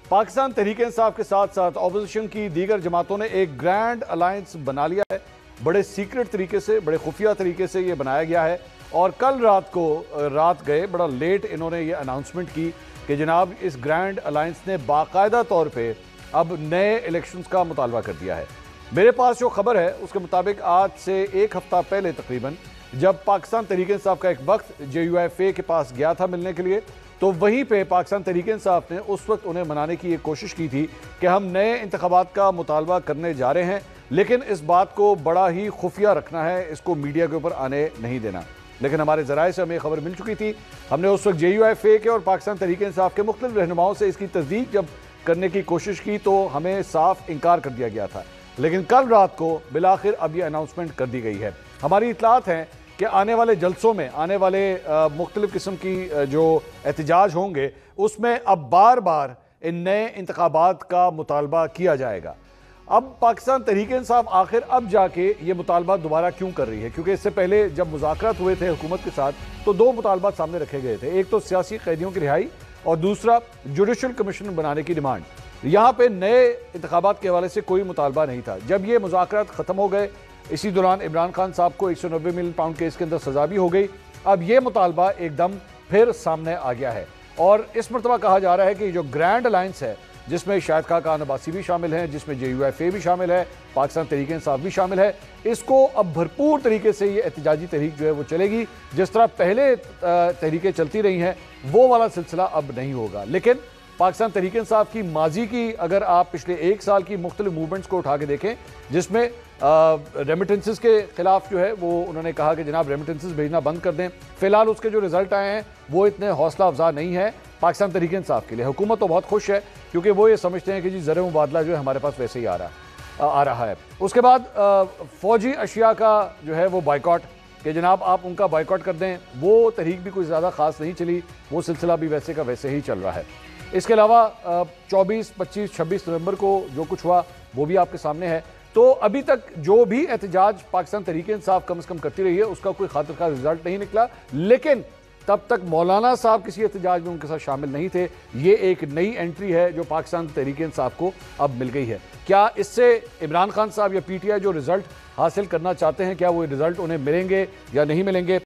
پاکستان تحریک انصاف کے ساتھ ساتھ اپوزیشن کی دیگر جماعتوں نے ایک گرینڈ الائنس بنا لیا ہے. بڑے سیکرٹ طریقے سے، بڑے خفیہ طریقے سے یہ بنایا گیا ہے، اور کل رات گئے بڑا لیٹ انہوں نے یہ اناؤنسمنٹ کی کہ جناب اس گرینڈ الائنس نے باقاعدہ طور پہ اب نئے الیکشنز کا مطالبہ کر دیا ہے. میرے پاس جو خبر ہے اس کے مطابق آج سے ایک ہفتہ پہلے تقریباً جب پاکستان تحریک انصاف کا ایک وقت JUIFA کے پاس گیا تھا ملنے کے لیے، تو وہیں پہ پاکستان تحریک انصاف نے اس وقت انہیں منانے کی ایک کوشش کی تھی کہ ہم نئے انتخابات کا مطالبہ کرنے جا رہے ہیں، لیکن اس بات کو بڑا ہی خفیہ رکھنا ہے، اس کو میڈیا کے اوپر آنے نہیں دینا. لیکن ہمارے ذرائع سے ہمیں خبر مل چکی تھی. ہم نے اس وقت JUIFA کے اور پاکستان تحریک انصاف کے مختلف رہنماؤں سے اس کی تصدیق جب کرنے کی کوشش کی تو ہمیں صاف انکار کر دیا گیا تھا. لیکن کل رات کو بالآخر اب یہ اناؤنسمنٹ کر دی گئی ہے. ہماری اطلاعات ہیں کہ آنے والے جلسوں میں، آنے والے مختلف قسم کی جو احتجاج ہوں گے، اس میں اب بار بار ان نئے انتخابات کا مطالبہ کیا جائے گا. اب پاکستان تحریک انصاف آخر اب جا کے یہ مطالبہ دوبارہ کیوں کر رہی ہے؟ کیونکہ اس سے پہلے جب مذاکرات ہوئے تھے حکومت کے ساتھ تو دو مطالبات سامنے رکھے گئے تھے. ایک تو سیاسی قیدیوں کی رہائی اور دوسرا جوڈیشل کمیشن بنانے کی ڈیمانڈ. یہاں پہ نئے انتخابات کے حوالے سے کوئی مطالبہ نہیں تھا. جب یہ مذاکرات ختم ہو گئے، اسی دوران عمران خان صاحب کو 190 ملین پاؤنڈ کیس کے اندر سزا بھی ہو گئی. اب یہ مطالبہ ایک دم پھر سامنے آ گیا ہے، اور اس مرتبہ کہا جا رہا ہے کہ یہ جو گرینڈ الائنس ہے، جس میں شاہد خاقان عباسی بھی شامل ہیں، جس میں JUIFA بھی شامل ہے، پاکستان تحریک انصاف بھی شامل ہے، اس کو اب بھرپور طریقے سے یہ احتجاجی تحریک جو ہے وہ چلے گی. جس طرح پہلے تحریکیں چلتی رہی ہیں وہ والا سلسلہ اب نہیں ہوگا. لیکن پاکستان تحریک انصاف کی ماضی کی اگر آپ پچھلے ایک سال کی مختلف موومنٹس کو اٹھا کے دیکھیں، جس میں ریمیٹنسز کے خلاف جو ہے وہ انہوں نے کہا کہ جناب ریمیٹنسز بھیجنا بند کر دیں. فی الحال اس کے جو رزلٹ آئے ہیں وہ اتنے حوصلہ افزا نہیں ہے پاکستان تحریک انصاف کے لیے. حکومت تو بہت خوش ہے کیونکہ وہ یہ سمجھتے ہیں کہ جی زر مبادلہ جو ہے ہمارے پاس ویسے ہی آ رہا ہے. اس کے بعد فوجی اشیاء کا جو ہے وہ بائیکاٹ، کہ جناب آپ ان کا بائیکاٹ کر دیں، وہ تحریک بھی کوئی زیادہ خاص نہیں چلی، وہ سلسلہ بھی ویسے کا ویسے ہی چل رہا ہے. اس کے علاوہ 24، 25، 26 نومبر کو جو کچھ ہوا وہ بھی آپ کے سامنے ہے. تو ابھی تک جو بھی احتجاج پاکستان تحریک انصاف کم از کم کرتی رہی ہے اس کا کوئی خاطر خواہ رزلٹ نہیں نکلا. لیکن تب تک مولانا صاحب کسی احتجاج میں ان کے ساتھ شامل نہیں تھے. یہ ایک نئی انٹری ہے جو پاکستان تحریک انصاف کو اب مل گئی ہے. کیا اس سے عمران خان صاحب یا PTI جو رزلٹ حاصل کرنا چاہتے ہیں، کیا وہ رزلٹ انہیں ملیں گے یا نہیں ملیں گے؟